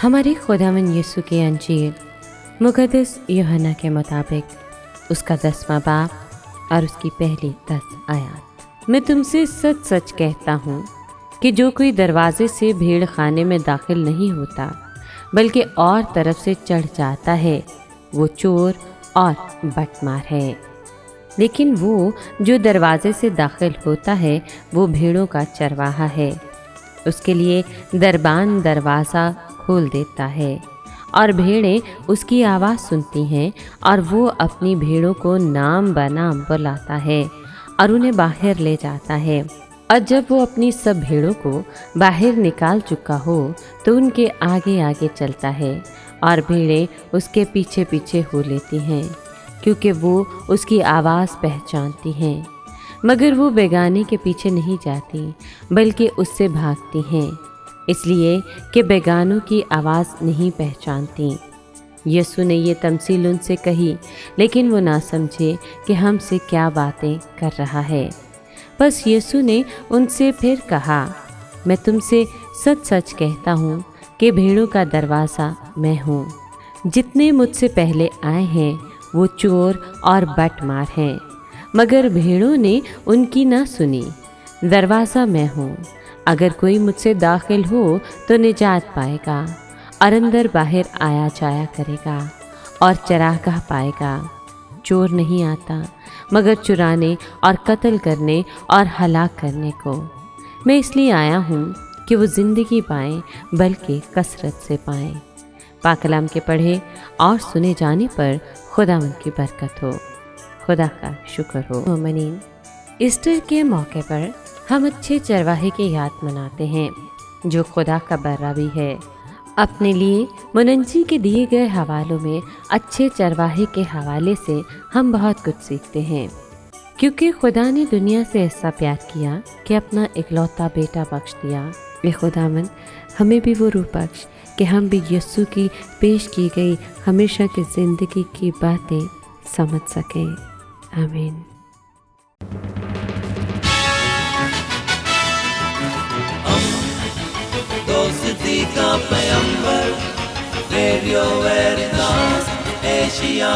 ہمارے خداوند یسوع کی انجیل مقدس یوحنا کے مطابق اس کا 10واں باب اور اس کی پہلی 10 آیات۔ میں تم سے سچ سچ کہتا ہوں کہ جو کوئی دروازے سے بھیڑ خانے میں داخل نہیں ہوتا بلکہ اور طرف سے چڑھ جاتا ہے وہ چور اور بٹمار ہے، لیکن وہ جو دروازے سے داخل ہوتا ہے وہ بھیڑوں کا چرواہا ہے۔ اس کے لیے دربان دروازہ کھول دیتا ہے اور بھیڑیں اس کی آواز سنتی ہیں، اور وہ اپنی بھیڑوں کو نام بنام بلاتا ہے اور انہیں باہر لے جاتا ہے۔ اور جب وہ اپنی سب بھیڑوں کو باہر نکال چکا ہو تو ان کے آگے آگے چلتا ہے، اور بھیڑیں اس کے پیچھے پیچھے ہو لیتی ہیں، کیونکہ وہ اس کی آواز پہچانتی ہیں۔ مگر وہ بیگانے کے پیچھے نہیں جاتی بلکہ اس سے بھاگتی ہیں، اس لیے کہ بیگانوں کی آواز نہیں پہچانتی۔ یسوع نے یہ تمثیل ان سے کہی، لیکن وہ نہ سمجھے کہ ہم سے کیا باتیں کر رہا ہے۔ بس یسوع نے ان سے پھر کہا، میں تم سے سچ سچ کہتا ہوں کہ بھیڑوں کا دروازہ میں ہوں۔ جتنے مجھ سے پہلے آئے ہیں وہ چور اور بٹ مار ہیں، مگر بھیڑوں نے ان کی نہ سنی۔ دروازہ میں ہوں، اگر کوئی مجھ سے داخل ہو تو نجات پائے گا اور اندر باہر آیا جایا کرے گا اور چراگاہ پائے گا۔ چور نہیں آتا مگر چرانے اور قتل کرنے اور ہلاک کرنے کو۔ میں اس لیے آیا ہوں کہ وہ زندگی پائیں بلکہ کثرت سے پائیں۔ پاک کلام کے پڑھے اور سنے جانے پر خداوند کی برکت ہو۔ خدا کا شکر ہو۔ مومنین، ایسٹر کے موقع پر ہم اچھے چرواہے کی یاد مناتے ہیں جو خدا کا برا بھی ہے۔ اپنے لیے منجی کے دیے گئے حوالوں میں اچھے چرواہے کے حوالے سے ہم بہت کچھ سیکھتے ہیں، کیونکہ خدا نے دنیا سے ایسا پیار کیا کہ اپنا اکلوتا بیٹا بخش دیا۔ اے خداوند، ہمیں بھی وہ روح بخش کہ ہم بھی یسوع کی پیش کی گئی ہمیشہ کی زندگی کی باتیں سمجھ سکیں۔ آمین۔ دوستی کا پیمبر، ریڈیو ویریتاس ایشیا۔